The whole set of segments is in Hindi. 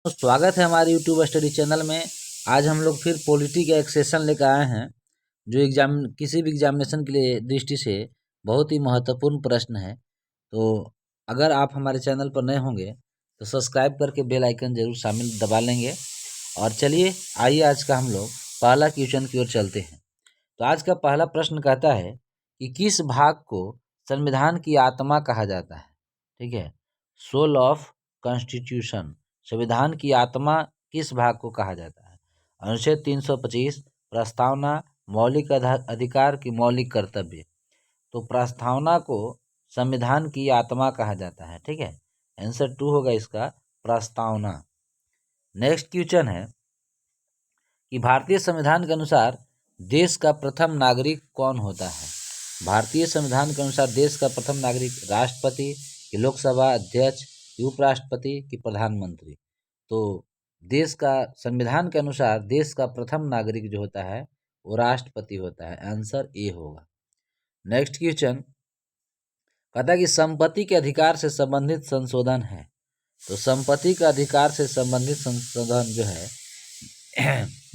तो स्वागत है हमारे यूट्यूब स्टडी चैनल में। आज हम लोग फिर पॉलिटी का एक सेशन लेकर आए हैं जो किसी भी एग्जामिनेशन के लिए दृष्टि से बहुत ही महत्वपूर्ण प्रश्न है। तो अगर आप हमारे चैनल पर नए होंगे तो सब्सक्राइब करके बेल आइकन जरूर शामिल दबा लेंगे। और चलिए आइए आज का हम लोग पहला क्वेश्चन की ओर चलते हैं। तो आज का पहला प्रश्न कहता है कि किस भाग को संविधान की आत्मा कहा जाता है। ठीक है, सोल ऑफ कॉन्स्टिट्यूशन, संविधान की आत्मा किस भाग को कहा जाता है। अनुच्छेद 325, प्रस्तावना, मौलिक अधिकार की मौलिक कर्तव्य। तो प्रस्तावना को संविधान की आत्मा कहा जाता है। ठीक है, आंसर 2 होगा इसका, प्रस्तावना। नेक्स्ट क्वेश्चन है कि भारतीय संविधान के अनुसार देश का प्रथम नागरिक कौन होता है। भारतीय संविधान के अनुसार देश का प्रथम नागरिक राष्ट्रपति कि लोकसभा अध्यक्ष कि उपराष्ट्रपति कि प्रधानमंत्री। तो देश का संविधान के अनुसार देश का प्रथम नागरिक जो होता है वो राष्ट्रपति होता है। आंसर ए होगा। नेक्स्ट क्वेश्चन कहता है कि संपत्ति के अधिकार से संबंधित संशोधन है। तो संपत्ति का अधिकार से संबंधित संशोधन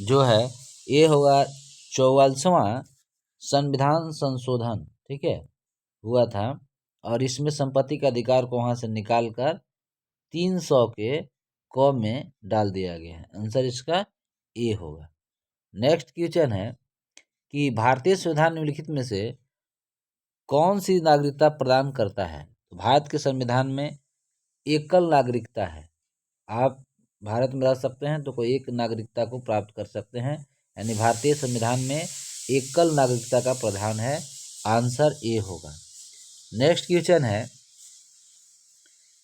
जो है ये होगा 44वां संविधान संशोधन। ठीक है, हुआ था और इसमें संपत्ति का अधिकार को वहाँ से निकाल कर 300 के क में डाल दिया गया है। आंसर इसका ए होगा। नेक्स्ट क्वेश्चन है कि भारतीय संविधान निम्नलिखित में से कौन सी नागरिकता प्रदान करता है। तो भारत के संविधान में एकल नागरिकता है। आप भारत में रह सकते हैं तो कोई एक नागरिकता को प्राप्त कर सकते हैं, यानी भारतीय संविधान में एकल नागरिकता का प्रावधान है। आंसर ए होगा। नेक्स्ट क्वेश्चन है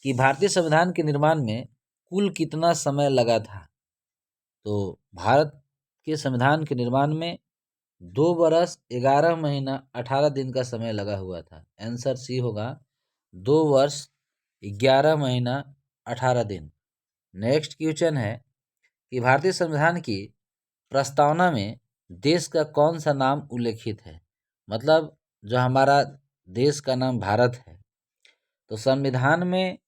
कि भारतीय संविधान के निर्माण में कुल कितना समय लगा था। तो भारत के संविधान के निर्माण में 2 वर्ष 11 महीना 18 दिन का समय लगा हुआ था। आंसर सी होगा, 2 वर्ष 11 महीना 18 दिन। नेक्स्ट क्वेश्चन है कि भारतीय संविधान की प्रस्तावना में देश का कौन सा नाम उल्लेखित है। मतलब जो हमारा देश का नाम भारत है, तो संविधान में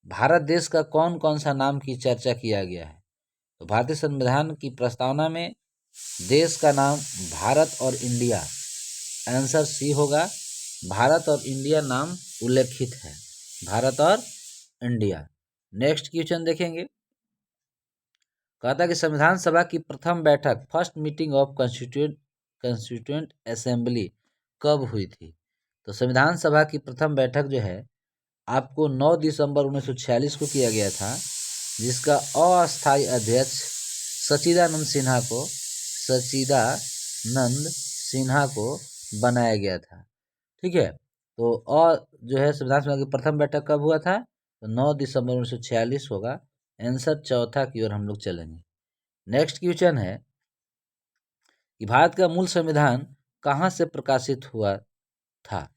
भारत देश का कौन कौन सा नाम की चर्चा किया गया है। तो भारतीय संविधान की प्रस्तावना में देश का नाम भारत और इंडिया, आंसर सी होगा, भारत और इंडिया नाम उल्लेखित है, भारत और इंडिया। नेक्स्ट क्वेश्चन देखेंगे, कहता है कि संविधान सभा की प्रथम बैठक first meeting of constituent assembly कब हुई थी। तो संविधान सभा की प्रथम बैठक जो है आपको 9 दिसंबर 1946 को किया गया था, जिसका अस्थायी अध्यक्ष सच्चिदानंद सिन्हा को बनाया गया था। ठीक है, तो और जो है संविधान सभा की प्रथम बैठक कब हुआ था, तो 9 दिसंबर 1946 होगा। आंसर चौथा की ओर हम लोग चलेंगे। नेक्स्ट क्वेश्चन है कि भारत का मूल संविधान कहाँ से प्रकाशित हुआ था।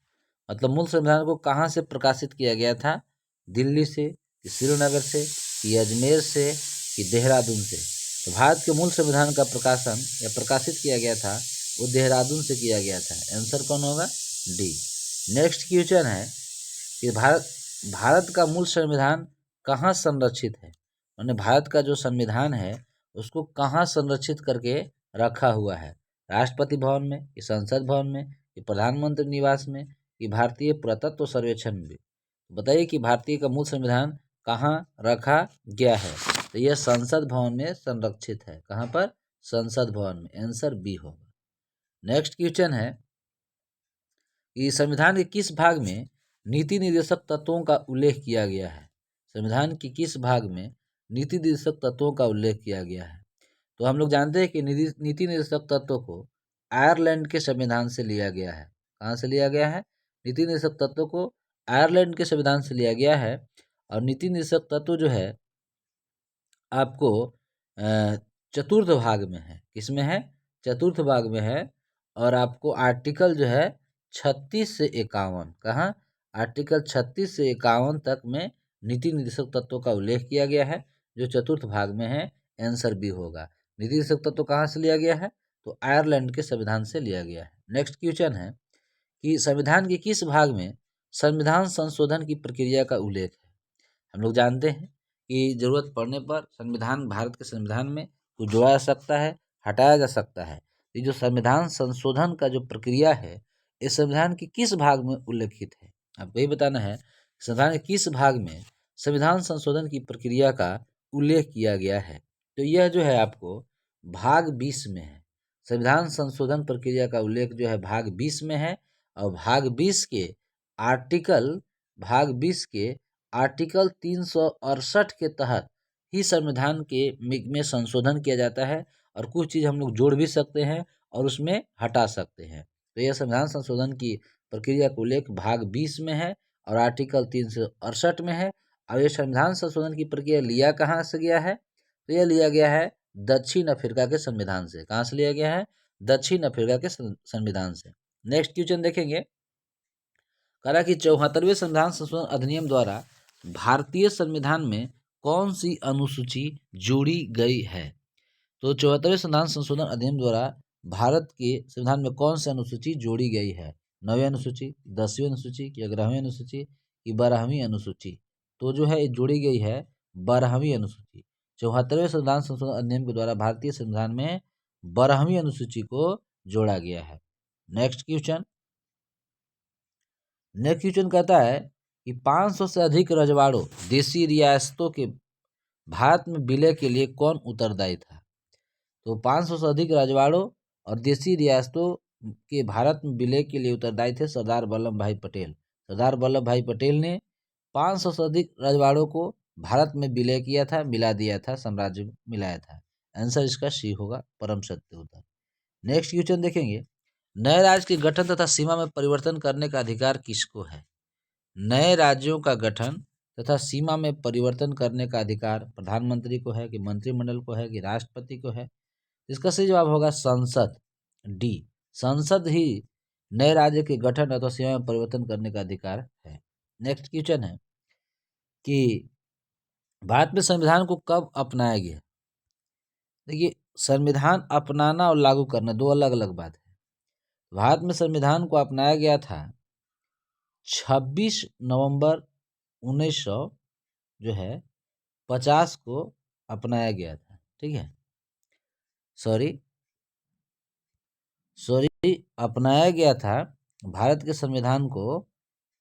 मतलब मूल संविधान को कहाँ से प्रकाशित किया गया था, दिल्ली से कि श्रीनगर से कि अजमेर से कि देहरादून से। तो भारत के मूल संविधान का प्रकाशन या प्रकाशित किया गया था वो देहरादून से किया गया था। आंसर कौन होगा, डी। नेक्स्ट क्वेश्चन है कि भारत का मूल संविधान कहाँ संरक्षित है। यानी भारत का जो संविधान है उसको कहाँ संरक्षित करके रखा हुआ है, राष्ट्रपति भवन में कि संसद भवन में कि प्रधानमंत्री निवास में कि भारतीय पुरातत्व सर्वेक्षण में। बताइए कि भारतीय का मूल संविधान कहाँ रखा गया है। तो यह संसद भवन में संरक्षित है। कहाँ पर, संसद भवन में। आंसर बी होगा। नेक्स्ट क्वेश्चन है कि संविधान के किस भाग में नीति निर्देशक तत्वों का उल्लेख किया गया है। संविधान के किस भाग में नीति निर्देशक तत्वों का उल्लेख किया गया है। तो हम लोग जानते हैं कि नीति निर्देशक तत्वों को आयरलैंड के संविधान से लिया गया है। कहाँ से लिया गया है, नीति निर्देशक तत्वों को आयरलैंड के संविधान से लिया गया है। और नीति निर्देशक तत्व जो है आपको चतुर्थ भाग में है। किसमें है, चतुर्थ भाग में है। और आपको आर्टिकल जो है 36 से 51, कहाँ, आर्टिकल 36 से 51 तक में नीति निर्देशक तत्वों का उल्लेख किया गया है, जो चतुर्थ भाग में है। आंसर बी होगा। नीति निर्देशक तत्व कहाँ से लिया गया है, तो आयरलैंड के संविधान से लिया गया है। नेक्स्ट क्वेश्चन है कि संविधान के किस भाग में संविधान संशोधन की प्रक्रिया का उल्लेख है। हम लोग जानते हैं की जरूरत पड़ने पर संविधान, भारत के संविधान में कुछ जोड़ा जा सकता है, हटाया जा सकता है। ये जो संविधान संशोधन का जो प्रक्रिया है, इस संविधान के किस भाग में उल्लेखित है, आपको ये बताना है। संविधान के किस भाग में संविधान संशोधन की प्रक्रिया का उल्लेख किया गया है? तो यह जो है आपको भाग 20 में है। संविधान संशोधन प्रक्रिया का उल्लेख जो है भाग 20 में है, और भाग 20 के आर्टिकल 368 के तहत ही संविधान के में संशोधन किया जाता है, और कुछ चीज़ हम लोग जोड़ भी सकते हैं और उसमें हटा सकते हैं। तो यह संविधान संशोधन की प्रक्रिया का उल्लेख भाग 20 में है और आर्टिकल 368 में है। और ये संविधान संशोधन की प्रक्रिया लिया कहाँ से गया है? तो यह लिया गया है दक्षिण अफ्रीका के संविधान से। कहाँ से लिया गया है? दक्षिण अफ्रीका के संविधान से। नेक्स्ट क्वेश्चन देखेंगे, कहा कि 74वें संविधान संशोधन अधिनियम द्वारा भारतीय संविधान में कौन सी अनुसूची जोड़ी गई है? तो 74वें संविधान संशोधन अधिनियम द्वारा भारत के संविधान में कौन सी अनुसूची जोड़ी गई है? 9वीं अनुसूची, 10वीं अनुसूची, कि 11वीं अनुसूची, कि 12वीं अनुसूची? तो जो है जोड़ी गई है 12वीं अनुसूची। 74वें संविधान संशोधन अधिनियम के द्वारा भारतीय संविधान में 12वीं अनुसूची को जोड़ा गया है। नेक्स्ट क्वेश्चन कहता है कि 500 से अधिक रजवाड़ों देशी रियासतों के भारत में विलय के लिए कौन उत्तरदायी था? तो 500 से अधिक रजवाड़ों और देशी रियासतों के भारत में विलय के लिए उत्तरदायी थे सरदार वल्लभ भाई पटेल। सरदार वल्लभ भाई पटेल ने 500 से अधिक रजवाड़ों को भारत में विलय किया था, मिला दिया था, साम्राज्य में मिलाया था। आंसर इसका सी होगा, परम सत्य उत्तर। नेक्स्ट क्वेश्चन देखेंगे, नए राज्य के गठन तथा सीमा में परिवर्तन करने का अधिकार किसको है? नए राज्यों का गठन तथा सीमा में परिवर्तन करने का अधिकार प्रधानमंत्री को है, कि मंत्रिमंडल को है, कि राष्ट्रपति को है? इसका सही जवाब होगा संसद, डी। संसद ही नए राज्य के गठन अथवा सीमा में परिवर्तन करने का अधिकार है। नेक्स्ट क्वेश्चन है कि भारत में संविधान को कब अपनाया गया? देखिए, संविधान अपनाना और लागू करना दो अलग अलग बात है। भारत में संविधान को अपनाया गया था 26 नवंबर 1900 जो है 50 को अपनाया गया था। ठीक है, सॉरी अपनाया गया था, भारत के संविधान को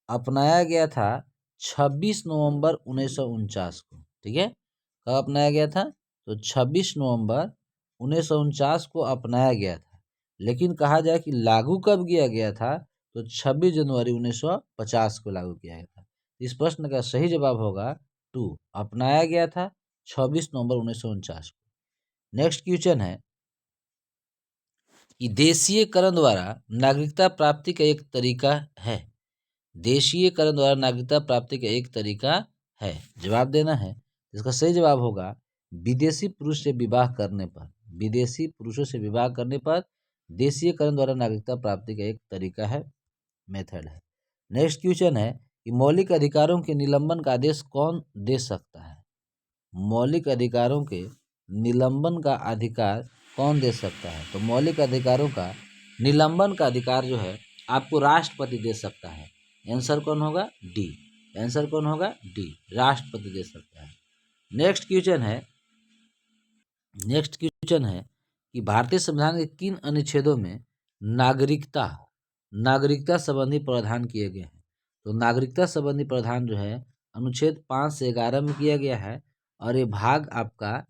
अपनाया गया था 26 नवंबर 1949 को। ठीक है, कब अपनाया गया था? तो 26 नवंबर 1949 को अपनाया गया था। लेकिन कहा जाए कि लागू कब किया गया था, तो 26 जनवरी 1950 को लागू किया गया था। इस प्रश्न का सही जवाब होगा 2, अपनाया गया था 26 नवंबर 1949 को। नेक्स्ट क्वेश्चन है कि देशीयकरण द्वारा नागरिकता प्राप्ति का एक तरीका है। देशीयकरण द्वारा नागरिकता प्राप्ति का एक तरीका है, जवाब देना है। इसका सही जवाब होगा विदेशी पुरुष से विवाह करने पर। विदेशी पुरुषों से विवाह करने पर देशीयकरण द्वारा नागरिकता प्राप्ति का एक तरीका है, मेथड है। नेक्स्ट क्वेश्चन है कि मौलिक अधिकारों के निलंबन का आदेश कौन दे सकता है? मौलिक अधिकारों के निलंबन का अधिकार कौन दे सकता है? तो मौलिक अधिकारों का निलंबन का अधिकार जो है आपको राष्ट्रपति दे सकता है। आंसर कौन होगा? डी। आंसर कौन होगा? डी, राष्ट्रपति दे सकता है। नेक्स्ट क्वेश्चन है कि भारतीय संविधान के किन अनुच्छेदों में नागरिकता संबंधी प्रावधान किए गए हैं? तो नागरिकता संबंधी प्रावधान जो है अनुच्छेद 5 से 11 में किया गया है, और ये भाग आपका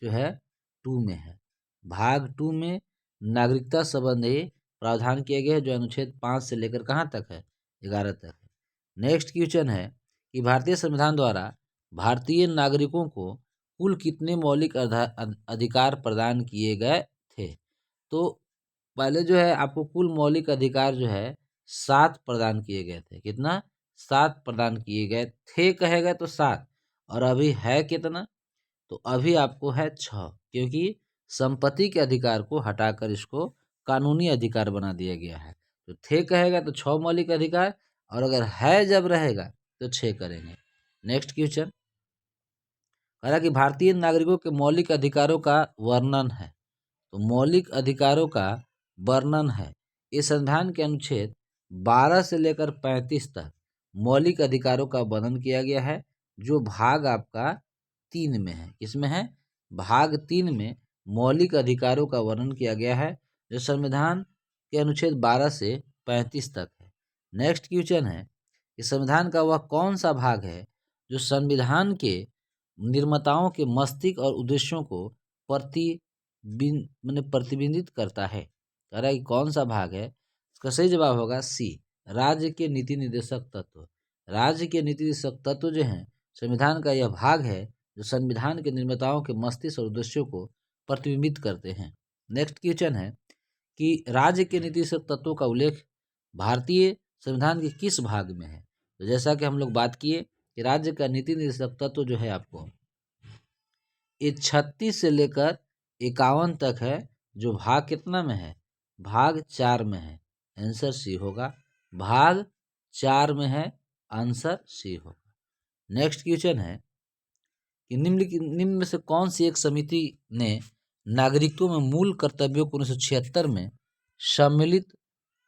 जो है 2 में है। भाग 2 में नागरिकता संबंधी प्रावधान किए गए हैं, जो अनुच्छेद 5 से लेकर कहाँ तक है? 11 तक है। नेक्स्ट क्वेश्चन है कि भारतीय संविधान द्वारा भारतीय नागरिकों को कुल कितने मौलिक अधिकार प्रदान किए गए थे? तो पहले जो है आपको कुल मौलिक अधिकार जो है 7 प्रदान किए गए थे। कितना? 7 प्रदान किए गए थे, कहेगा तो 7, और अभी है कितना? तो अभी आपको है 6, क्योंकि संपत्ति के अधिकार को हटाकर इसको कानूनी अधिकार बना दिया गया है। तो थे कहेगा तो 6 मौलिक अधिकार, और अगर है जब रहेगा तो 6 करेंगे। नेक्स्ट क्वेश्चन कह रहा कि भारतीय नागरिकों के मौलिक अधिकारों का वर्णन है। तो मौलिक अधिकारों का वर्णन है, इस संविधान के अनुच्छेद 12 से लेकर 35 तक मौलिक अधिकारों का वर्णन किया गया है। जो भाग आपका 3 में है। किसमें है? भाग 3 में मौलिक अधिकारों का वर्णन किया गया है, जो संविधान के अनुच्छेद 12 से 35 तक है। नेक्स्ट क्वेश्चन है कि संविधान का वह कौन सा भाग है जो संविधान के निर्माताओं के मस्तिष्क और उद्देश्यों को प्रतिबिंबित करता है। कह रहा है कि कौन सा भाग है? इसका सही जवाब होगा सी, राज्य के नीति निर्देशक तत्व। राज्य के नीति निर्देशक तत्व जो हैं, संविधान का यह भाग है जो संविधान के निर्माताओं के मस्तिष्क और उद्देश्यों को प्रतिबिंबित करते हैं। नेक्स्ट क्वेश्चन है कि राज्य के नीति निर्देशक तत्वों का उल्लेख भारतीय संविधान के किस भाग में है? तो जैसा कि हम लोग बात किए कि राज्य का नीति निर्देशक तत्व जो है आपको ये 36 से लेकर 51 तक है, जो भाग कितना में है? भाग 4 में है। आंसर सी होगा, भाग 4 में है, आंसर सी होगा। नेक्स्ट क्वेश्चन है कि निम्न में से कौन सी एक समिति ने नागरिकों में मूल कर्तव्यों को 1976 में सम्मिलित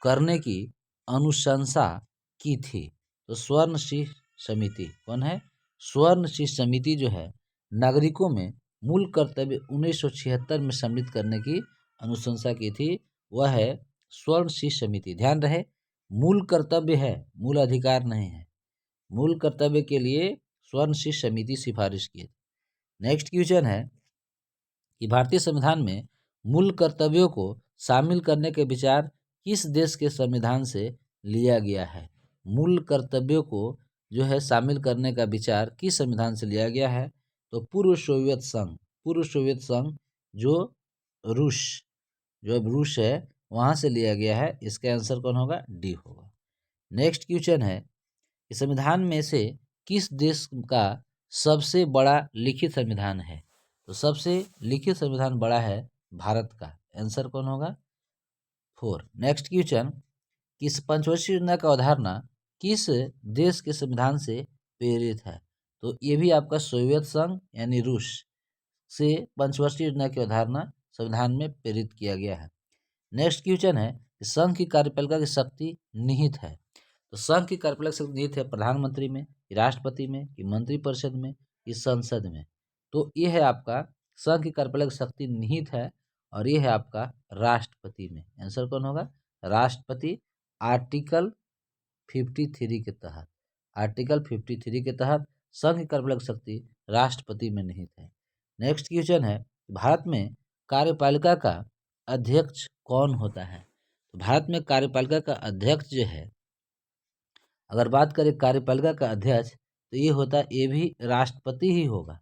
करने की अनुशंसा की थी? तो स्वर्ण सिंह समिति। कौन है? स्वर्ण सिंह समिति जो है नागरिकों में मूल कर्तव्य 1976 में सम्मिलित करने की अनुशंसा की थी, वह है स्वर्ण सिंह समिति। ध्यान रहे, मूल कर्तव्य है, मूल अधिकार नहीं है। मूल कर्तव्य के लिए स्वर्ण सिंह समिति सिफारिश की थी। नेक्स्ट क्वेश्चन है कि भारतीय संविधान में मूल कर्तव्यों को शामिल करने के विचार किस देश के संविधान से लिया गया है? मूल कर्तव्यों को जो है शामिल करने का विचार किस संविधान से लिया गया है? तो पूर्व सोवियत संघ जो अब रूस है वहाँ से लिया गया है। इसका आंसर कौन होगा? डी होगा। नेक्स्ट क्वेश्चन है कि संविधान में से किस देश का सबसे बड़ा लिखित संविधान है? तो सबसे लिखित संविधान बड़ा है भारत का। आंसर कौन होगा? 4। नेक्स्ट क्वेश्चन, किस पंचवर्षीय योजना का अवधारणा किस देश के संविधान से प्रेरित है? तो ये भी आपका सोवियत संघ यानी रूस से पंचवर्षीय योजना की अवधारणा संविधान में प्रेरित किया गया है। नेक्स्ट क्वेश्चन है कि संघ की कार्यपालिका की शक्ति निहित है। तो संघ की कार्यपालिका शक्ति निहित है प्रधानमंत्री में, राष्ट्रपति में, कि मंत्रिपरिषद में, कि संसद में? तो ये है आपका संघ की कार्यपालिका शक्ति निहित है और ये है आपका राष्ट्रपति में। आंसर कौन होगा? राष्ट्रपति। आर्टिकल 53 के तहत, आर्टिकल 53 के तहत संघ की कार्यपालिका शक्ति राष्ट्रपति में निहित है। नेक्स्ट क्वेश्चन है भारत में कार्यपालिका का अध्यक्ष कौन होता है? तो भारत में कार्यपालिका का अध्यक्ष जो है, अगर बात करें कार्यपालिका का अध्यक्ष, तो ये होता, ये भी राष्ट्रपति ही होगा।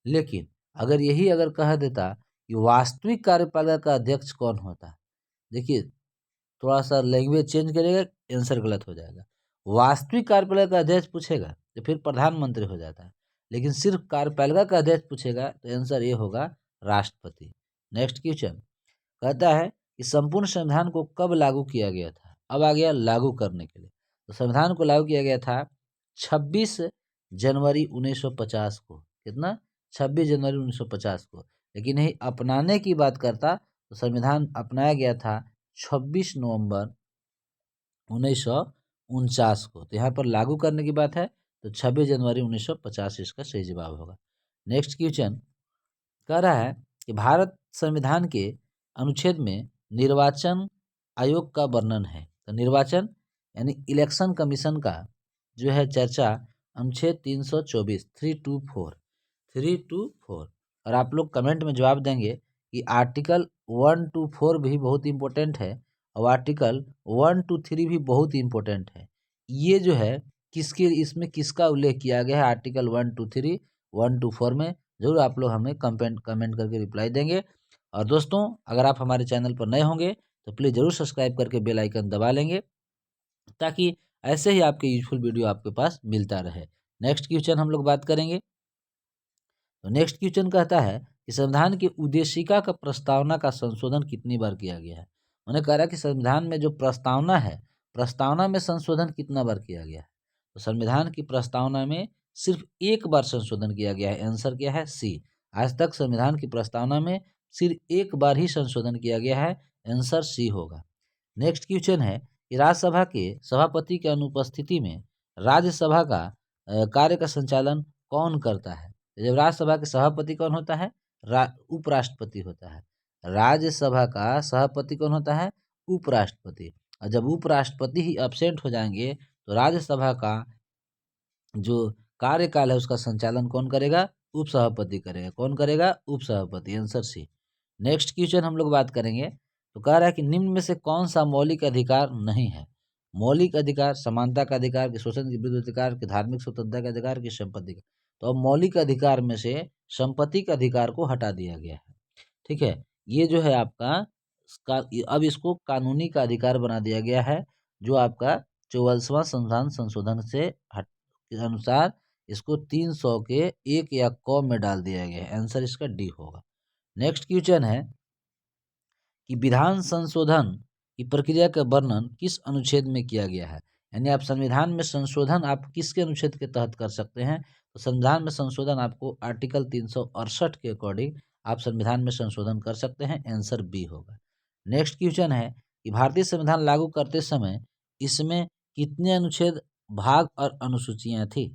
लेकिन अगर कह देता कि वास्तविक कार्यपालिका का अध्यक्ष कौन होता, देखिए थोड़ा सा लैंग्वेज चेंज करेगा, आंसर गलत हो जाएगा। वास्तविक कार्यपालिका का अध्यक्ष पूछेगा तो फिर प्रधानमंत्री हो जाता है, लेकिन सिर्फ कार्यपालिका का अध्यक्ष पूछेगा तो आंसर ये होगा राष्ट्रपति। नेक्स्ट क्वेश्चन कहता है कि संपूर्ण संविधान को कब लागू किया गया था? अब आ गया लागू करने के लिए। तो संविधान को लागू किया गया था 26 जनवरी 1950 को। कितना? 26 जनवरी 1950 को। लेकिन यही अपनाने की बात करता तो संविधान अपनाया गया था 26 नवंबर 1949 को। तो यहाँ पर लागू करने की बात है तो 26 जनवरी 1950 इसका सही जवाब होगा। नेक्स्ट क्वेश्चन कह रहा है कि भारत संविधान के अनुच्छेद में निर्वाचन आयोग का वर्णन है। तो निर्वाचन यानी इलेक्शन कमीशन का जो है चर्चा अनुच्छेद 324 324 और आप लोग कमेंट में जवाब देंगे कि आर्टिकल 1 to 4 भी बहुत इंपॉर्टेंट है और आर्टिकल 1 to 3 भी बहुत इंपॉर्टेंट है। ये जो है इसमें किसका उल्लेख किया गया है? आर्टिकल 1 to 3 1 to 4 में जरूर आप लोग हमें कमेंट करके रिप्लाई देंगे। और दोस्तों अगर आप हमारे चैनल पर नए होंगे तो प्लीज़ ज़रूर सब्सक्राइब करके बेल आइकन दबा लेंगे ताकि ऐसे ही आपके यूजफुल वीडियो आपके पास मिलता रहे। नेक्स्ट क्वेश्चन हम लोग बात करेंगे। तो नेक्स्ट क्वेश्चन कहता है कि संविधान की उद्देशिका का प्रस्तावना का संशोधन कितनी बार किया गया है? उन्हें कह रहा है कि संविधान में जो प्रस्तावना है, प्रस्तावना में संशोधन कितना बार किया गया है? तो संविधान की प्रस्तावना में सिर्फ एक बार संशोधन किया गया है। आंसर क्या है? सी। आज तक संविधान की प्रस्तावना में सिर्फ एक बार ही संशोधन किया गया है। आंसर सी होगा। नेक्स्ट क्वेश्चन है कि राज्यसभा के सभापति के अनुपस्थिति में राज्यसभा का कार्य का संचालन कौन करता है? तो जब राज्यसभा के सभापति कौन होता है? उपराष्ट्रपति होता है। राज्यसभा का सभापति कौन होता है? उपराष्ट्रपति। और जब उपराष्ट्रपति ही एब्सेंट हो जाएंगे तो राज्यसभा का जो कार्यकाल है उसका संचालन कौन करेगा? उपसभापति करेगा। कौन करेगा? उपसभापति। Answer C. नेक्स्ट क्वेश्चन हम लोग बात करेंगे, तो कह रहा है कि निम्न में से कौन सा मौलिक अधिकार नहीं है? मौलिक अधिकार, समानता का अधिकार, कि शोषण के विरुद्ध अधिकार, कि धार्मिक स्वतंत्रता का अधिकार, कि संपत्ति का। तो अब मौलिक अधिकार में से संपत्ति का अधिकार को हटा दिया गया है। ठीक है, ये जो है आपका अब इसको कानूनी का अधिकार बना दिया गया है, जो आपका 44वां संविधान संशोधन से के अनुसार इसको 300 के एक या क में डाल दिया गया है। आंसर इसका डी होगा। नेक्स्ट क्वेश्चन है कि विधान संशोधन की प्रक्रिया का वर्णन किस अनुच्छेद में किया गया है? यानी आप संविधान में संशोधन आप किसके अनुच्छेद के तहत कर सकते हैं? तो संविधान में संशोधन आपको आर्टिकल 368 के अकॉर्डिंग आप संविधान में संशोधन कर सकते हैं। आंसर बी होगा। नेक्स्ट क्वेश्चन है कि भारतीय संविधान लागू करते समय इसमें कितने अनुच्छेद, भाग और अनुसूचियां थी?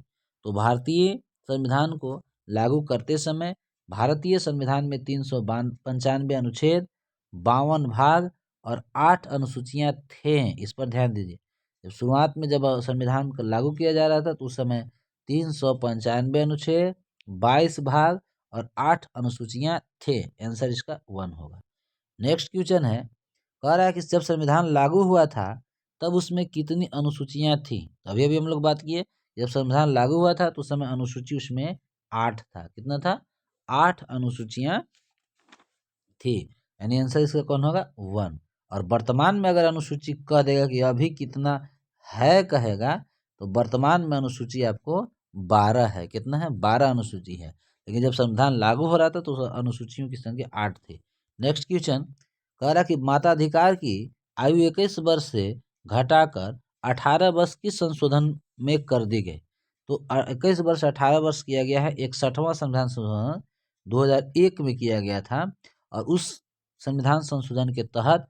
तो भारतीय संविधान को लागू करते समय भारतीय संविधान में 395 अनुच्छेद, 52 भाग और 8 अनुसूचियां थे। इस पर ध्यान दीजिए। जब शुरुआत में जब संविधान को लागू किया जा रहा था तो उस समय 395 अनुच्छेद, 22 भाग और 8 अनुसूचियां थे। आंसर इसका 1 होगा। नेक्स्ट क्वेश्चन है, कह रहा है कि जब संविधान लागू हुआ था तब उसमें कितनी अनुसूचियां थी? तो अभी अभी हम लोग बात किए, जब संविधान लागू हुआ था तो उस समय अनुसूची उसमें 8 था। कितना था? 8 अनुसूचियां थी। यानी आंसर इसका कौन होगा? 1। और वर्तमान में अगर अनुसूची कह देगा कि अभी कितना है कहेगा, तो वर्तमान में अनुसूची आपको 12 है। कितना है? 12 अनुसूची है। लेकिन जब संविधान लागू हो रहा था तो अनुसूचियों की संख्या 8 थी। नेक्स्ट क्वेश्चन कह रहा कि माताधिकार की आयु 21 वर्ष से घटाकर 18 वर्ष की संशोधन में कर दी गई। तो 21 वर्ष 18 वर्ष किया गया है। 61वां संविधान संशोधन 2001 में किया गया था और उस संविधान संशोधन के तहत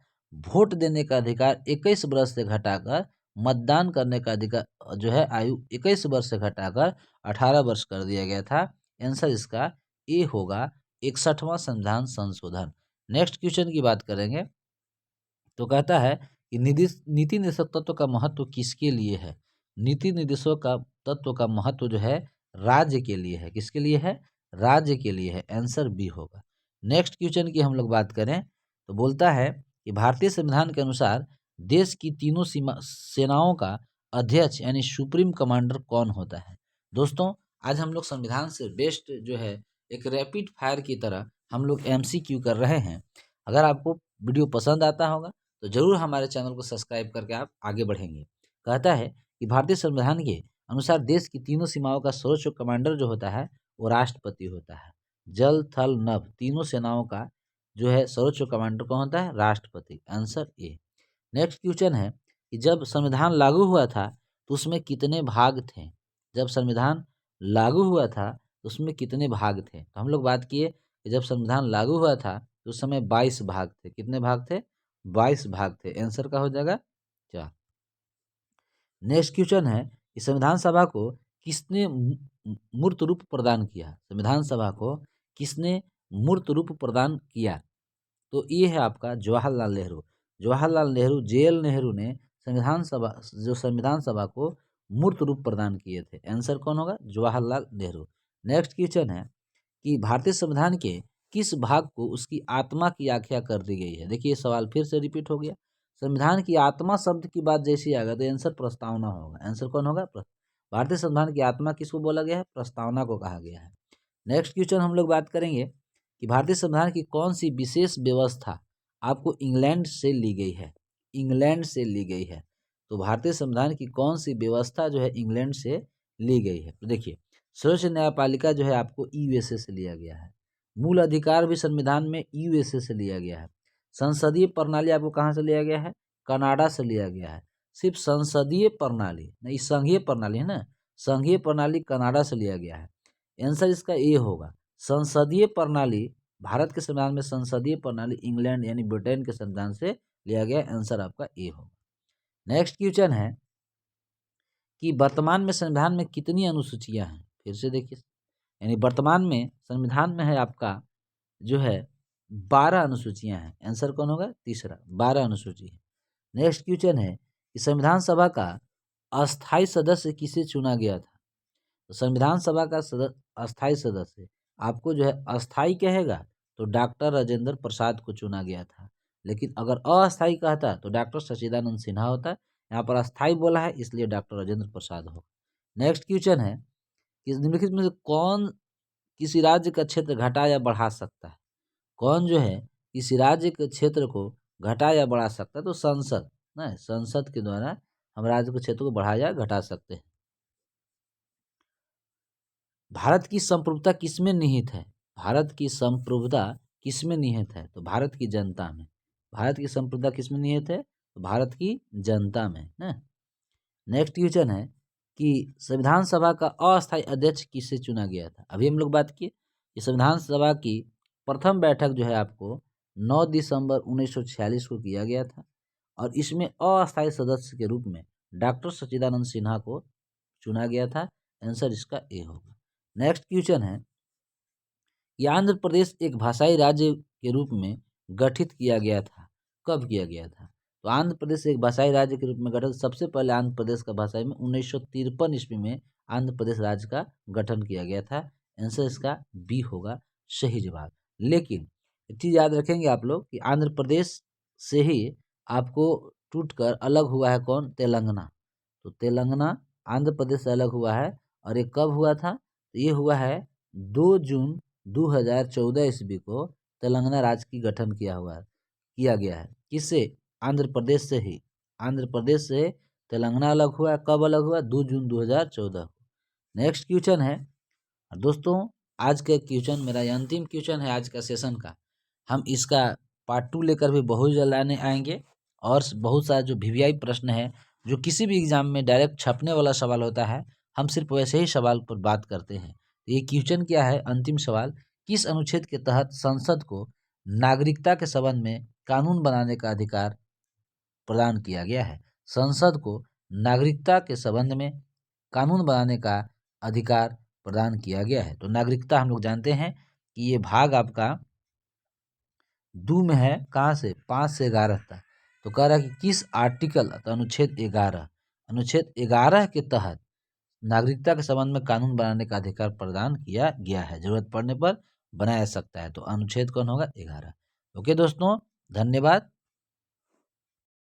वोट देने का अधिकार 21 वर्ष से घटाकर मतदान करने का अधिकार जो है आयु 21 वर्ष से घटाकर 18 वर्ष कर दिया गया था। आंसर इसका ए होगा, 61वां संविधान संशोधन। नेक्स्ट क्वेश्चन की बात करेंगे तो कहता है कि नीति निर्देशक तत्व का महत्व किसके लिए है? नीति निर्देशक का तत्व का महत्व जो है राज्य के लिए है। किसके लिए है? राज्य के लिए है। आंसर बी होगा। नेक्स्ट क्वेश्चन की हम लोग बात करें तो बोलता है कि भारतीय संविधान के अनुसार देश की तीनों सेनाओं का अध्यक्ष यानी सुप्रीम कमांडर कौन होता है? दोस्तों, आज हम लोग संविधान से बेस्ड जो है एक रैपिड फायर की तरह हम लोग MCQ कर रहे हैं। अगर आपको वीडियो पसंद आता होगा तो जरूर हमारे चैनल को सब्सक्राइब करके आप आगे बढ़ेंगे। कहता है कि भारतीय संविधान के अनुसार देश की तीनों सीमाओं का सर्वोच्च कमांडर जो होता है वो राष्ट्रपति होता है। जल, थल, नभ तीनों सेनाओं का जो है सर्वोच्च कमांडर कौन होता है? राष्ट्रपति। Answer A. नेक्स्ट क्वेश्चन है कि जब संविधान लागू हुआ था तो उसमें कितने भाग थे? जब संविधान लागू हुआ था तो उसमें कितने भाग थे? तो हम लोग बात किए कि जब संविधान लागू हुआ था तो उस समय 22 भाग थे। कितने भाग थे? 22 भाग थे। आंसर का हो जाएगा 4। नेक्स्ट क्वेश्चन है कि संविधान सभा को किसने मूर्त रूप प्रदान किया? संविधान सभा को किसने मूर्त रूप प्रदान किया? तो ये है आपका जवाहरलाल नेहरू। जवाहरलाल नेहरू, JL नेहरू ने संविधान सभा को मूर्त रूप प्रदान किए थे। आंसर कौन होगा? जवाहरलाल नेहरू। नेक्स्ट क्वेश्चन है कि भारतीय संविधान के किस भाग को उसकी आत्मा की आख्या कर दी गई है? देखिए सवाल फिर से रिपीट हो गया। संविधान की आत्मा शब्द की बात जैसी आएगा तो आंसर प्रस्तावना होगा। आंसर कौन होगा? भारतीय संविधान की आत्मा किसको बोला गया है? प्रस्तावना को कहा गया है। नेक्स्ट क्वेश्चन हम लोग बात करेंगे कि भारतीय संविधान की कौन सी विशेष व्यवस्था आपको इंग्लैंड से ली गई है? इंग्लैंड से ली गई है। तो भारतीय संविधान की कौन सी व्यवस्था जो है इंग्लैंड से ली गई है? तो देखिए, सर्वोच्च न्यायपालिका जो है आपको USA से लिया गया है। मूल अधिकार भी संविधान में USA से लिया गया है। संसदीय प्रणाली आपको कहाँ से लिया गया है? कनाडा से लिया गया है। सिर्फ संसदीय प्रणाली नहीं, संघीय प्रणाली है ना, संघीय प्रणाली कनाडा से लिया गया है। आंसर इसका ए होगा। संसदीय प्रणाली, भारत के संविधान में संसदीय प्रणाली इंग्लैंड यानी ब्रिटेन के संविधान से लिया गया। आंसर आपका ए होगा। नेक्स्ट क्वेश्चन है कि वर्तमान में संविधान में कितनी अनुसूचियां हैं? फिर से देखिए, यानी वर्तमान में संविधान में है आपका जो है 12 अनुसूचियां हैं। आंसर कौन होगा? तीसरा, 12 अनुसूची है। नेक्स्ट क्वेश्चन है कि संविधान सभा का अस्थाई सदस्य किसे चुना गया था? तो संविधान सभा का अस्थाई सदस्य आपको जो है अस्थाई कहेगा तो डॉक्टर राजेंद्र प्रसाद को चुना गया था, लेकिन अगर अस्थाई कहता तो डॉक्टर सच्चिदानंद सिन्हा होता। यहाँ पर अस्थाई बोला है इसलिए डॉक्टर राजेंद्र प्रसाद हो। नेक्स्ट क्वेश्चन है कि निम्नलिखित में से कौन किसी राज्य का क्षेत्र घटा या बढ़ा सकता है? कौन जो है किसी राज्य के क्षेत्र को घटा या बढ़ा सकता है? तो संसद ना, संसद के द्वारा हम राज्य के क्षेत्र को बढ़ा या घटा सकते हैं। भारत की संप्रभुता किसमें निहित है? भारत की संप्रभुता किसमें निहित है? तो भारत की जनता में। भारत की संप्रभुता किसमें निहित है? तो भारत की जनता में ना। नेक्स्ट क्वेश्चन है कि संविधान सभा का अस्थायी अध्यक्ष किसे चुना गया था? अभी हम लोग बात किए कि संविधान सभा की प्रथम बैठक जो है आपको 9 दिसंबर 1946 को किया गया था और इसमें अस्थायी सदस्य के रूप में डॉक्टर सच्चिदानंद सिन्हा को चुना गया था। आंसर इसका ए होगा। नेक्स्ट क्वेश्चन है कि आंध्र प्रदेश एक भाषाई राज्य के रूप में गठित किया गया था। कब किया गया था? तो आंध्र प्रदेश एक भाषाई राज्य के रूप में गठित सबसे पहले आंध्र प्रदेश का भाषाई में 1953 ईस्वी में आंध्र प्रदेश राज्य का गठन किया गया था। आंसर इसका बी होगा सही जवाब। लेकिन एक चीज याद रखेंगे आप लोग कि आंध्र प्रदेश से ही आपको टूटकर अलग हुआ है कौन? तेलंगाना। तो तेलंगाना आंध्र प्रदेश से अलग हुआ है और ये कब हुआ था? तो ये हुआ है 2 जून 2014 ईस्वी को तेलंगाना राज्य की गठन किया गया है। किससे? आंध्र प्रदेश से ही। आंध्र प्रदेश से तेलंगाना अलग हुआ। कब अलग हुआ? 2 जून 2014 को। नेक्स्ट क्वेश्चन है दोस्तों, आज का क्वेश्चन मेरा अंतिम क्वेश्चन है आज का सेशन का। हम इसका पार्ट 2 लेकर भी बहुत जल्द आएंगे और बहुत सारा जो वीवीआई प्रश्न है जो किसी भी एग्जाम में डायरेक्ट छपने वाला सवाल होता है, हम सिर्फ वैसे ही सवाल पर बात करते हैं। ये क्वेश्चन क्या है? अंतिम सवाल, किस अनुच्छेद के तहत संसद को नागरिकता के संबंध में कानून बनाने का अधिकार प्रदान किया गया है? संसद को नागरिकता के संबंध में कानून बनाने का अधिकार प्रदान किया गया है। तो नागरिकता हम लोग जानते हैं कि ये भाग आपका 2 में है। कहाँ से? 5 से 11 तक। तो कह रहा है कि किस आर्टिकल, तो अनुच्छेद 11, अनुच्छेद 11 के तहत नागरिकता के संबंध में कानून बनाने का अधिकार प्रदान किया गया है। जरूरत पड़ने पर बनाया सकता है। तो अनुच्छेद कौन होगा? 11। ओके दोस्तों, धन्यवाद।